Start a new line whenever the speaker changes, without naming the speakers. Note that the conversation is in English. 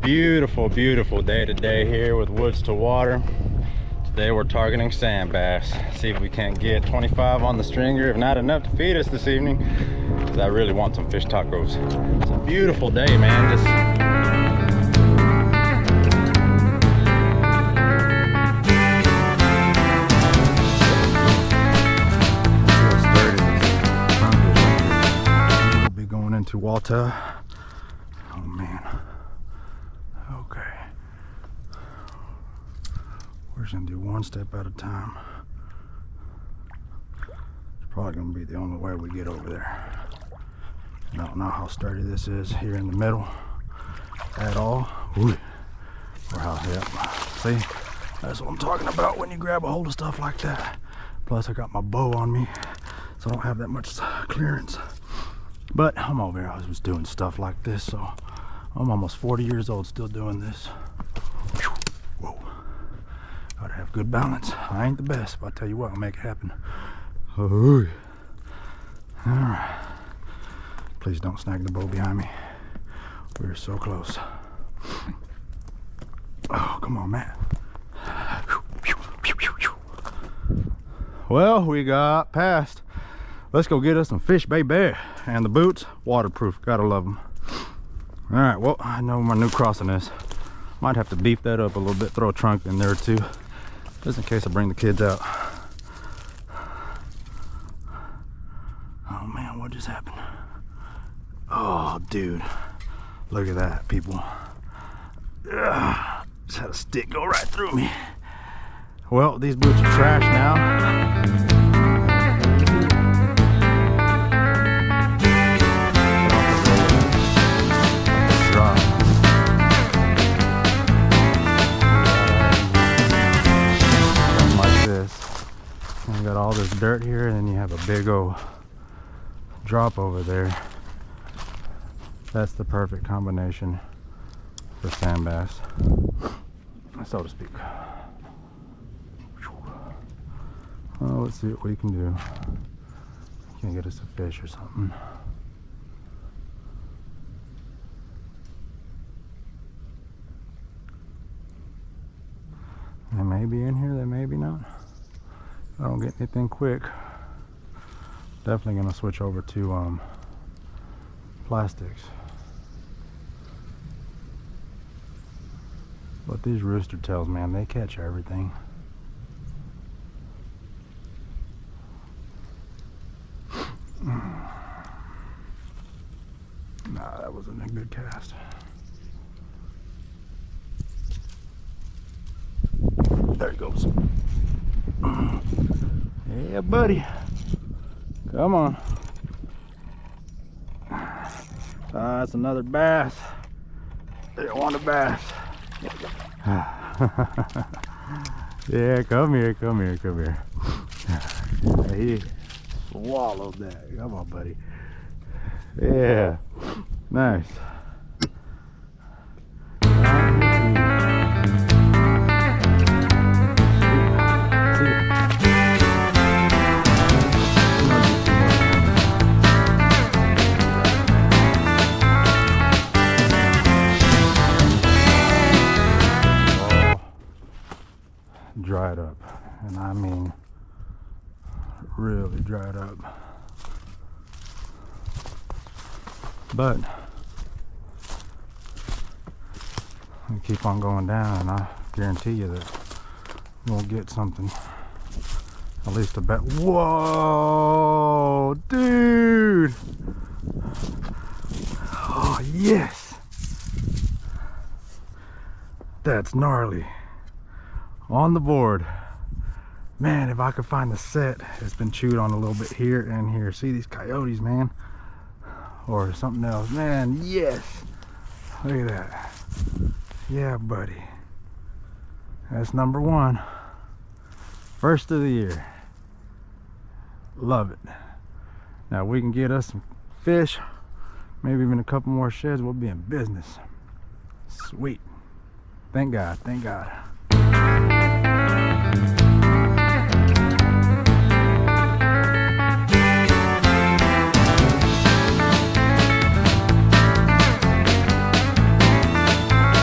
Beautiful, beautiful day today here with Woods to Water. Today we're targeting sand bass. See if we can't get 25 on the stringer, if not enough to feed us this evening, because I really want some fish tacos. It's a beautiful day, man. We'll be going into water. Oh man. Okay. We're just gonna do one step at a time. It's probably gonna be the only way we get over there. I don't know how sturdy this is here in the middle at all. Ooh. Or how, yep. See, that's what I'm talking about when you grab a hold of stuff like that. Plus I got my bow on me, so I don't have that much clearance. But I'm over here, I was doing stuff like this, so I'm almost 40 years old still doing this. Whoa. Gotta have good balance. I ain't the best, but I'll tell you what, I'll make it happen. All right. Please don't snag the bow behind me. We're so close. Oh, come on, Matt. Well, we got past. Let's go get us some fish, baby. And the boots, waterproof. Gotta love them. All right, well, I know my new crossing is. Might have to beef that up a little bit, throw a trunk in there too, just in case I bring the kids out. Oh man, what just happened? Oh, dude, look at that, people. Ugh, just had a stick go right through me. Well, these boots are trash now. You got all this dirt here, and then you have a big old drop over there. That's the perfect combination for sand bass, so to speak. Well, let's see what we can do. Can get us a fish or something. They may be in here, they may be not. I don't get anything quick. Definitely gonna switch over to plastics. But these rooster tails, man, they catch everything. Nah, that wasn't a good cast. There he goes. Yeah, buddy. Come on. That's another bass. They want a bass. Yeah, come here, come here, come here. He swallowed that. Come on, buddy. Yeah, nice. Dried up, and I mean really dried up, but we keep on going down, and I guarantee you that we'll get something, at least a bet. Whoa, dude! Oh yes, that's gnarly. On the board. Man, if I could find the set, it's been chewed on a little bit here and here. See these coyotes, man, or something else, man. Yes, look at that. Yeah, buddy, that's number one. First of the year. Love it. Now we can get us some fish, maybe even a couple more sheds. We'll be in business. Sweet. Thank God, thank God.